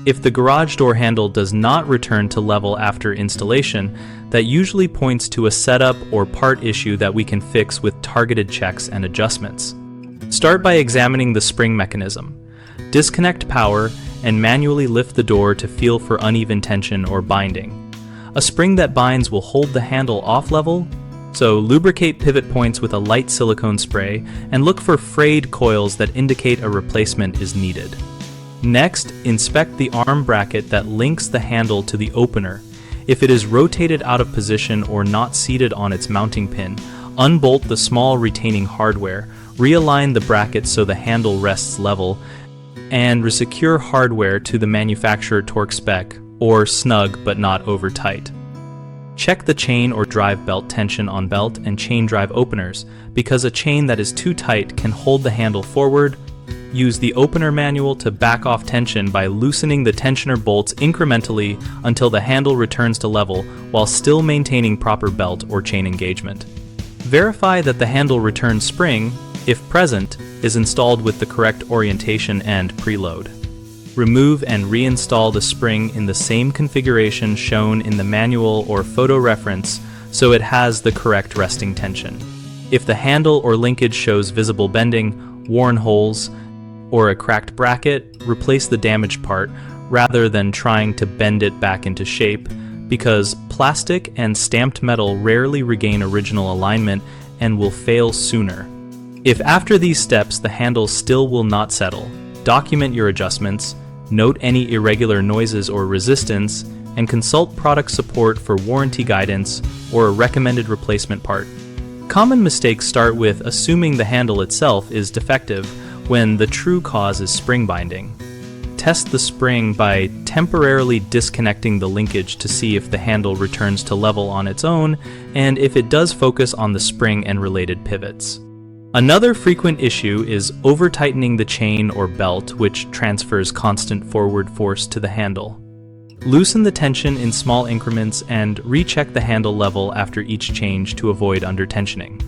If the garage door handle does not return to level after installation, that usually points to a setup or part issue that we can fix with targeted checks and adjustments. Start by examining the spring mechanism. Disconnect power and manually lift the door to feel for uneven tension or binding. A spring that binds will hold the handle off level, so lubricate pivot points with a light silicone spray and look for frayed coils that indicate a replacement is needed. Next, inspect the arm bracket that links the handle to the opener. If it is rotated out of position or not seated on its mounting pin, unbolt the small retaining hardware, realign the bracket so the handle rests level, and resecure hardware to the manufacturer torque spec, or snug but not over tight. Check the chain or drive belt tension on belt and chain drive openers, because a chain that is too tight can hold the handle forward. Use the opener manual to back off tension by loosening the tensioner bolts incrementally until the handle returns to level while still maintaining proper belt or chain engagement. Verify that the handle return spring, if present, is installed with the correct orientation and preload. Remove and reinstall the spring in the same configuration shown in the manual or photo reference so it has the correct resting tension. If the handle or linkage shows visible bending, worn holes, or a cracked bracket, replace the damaged part rather than trying to bend it back into shape, because plastic and stamped metal rarely regain original alignment and will fail sooner. If after these steps the handle still will not settle, document your adjustments, note any irregular noises or resistance, and consult product support for warranty guidance or a recommended replacement part. Common mistakes start with assuming the handle itself is defective when the true cause is spring binding. Test the spring by temporarily disconnecting the linkage to see if the handle returns to level on its own and if it does focus on the spring and related pivots. Another frequent issue is over-tightening the chain or belt, which transfers constant forward force to the handle. Loosen the tension in small increments and recheck the handle level after each change to avoid under-tensioning.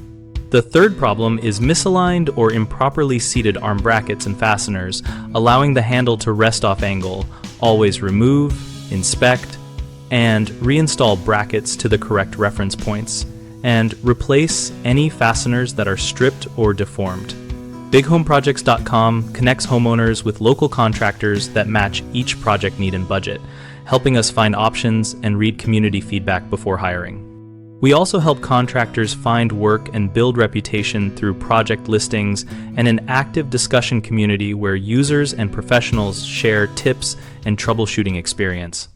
The third problem is misaligned or improperly seated arm brackets and fasteners, allowing the handle to rest off angle. Always remove, inspect, and reinstall brackets to the correct reference points, and replace any fasteners that are stripped or deformed. BigHomeProjects.com connects homeowners with local contractors that match each project need and budget, helping us find options and read community feedback before hiring. We also help contractors find work and build reputation through project listings and an active discussion community where users and professionals share tips and troubleshooting experience.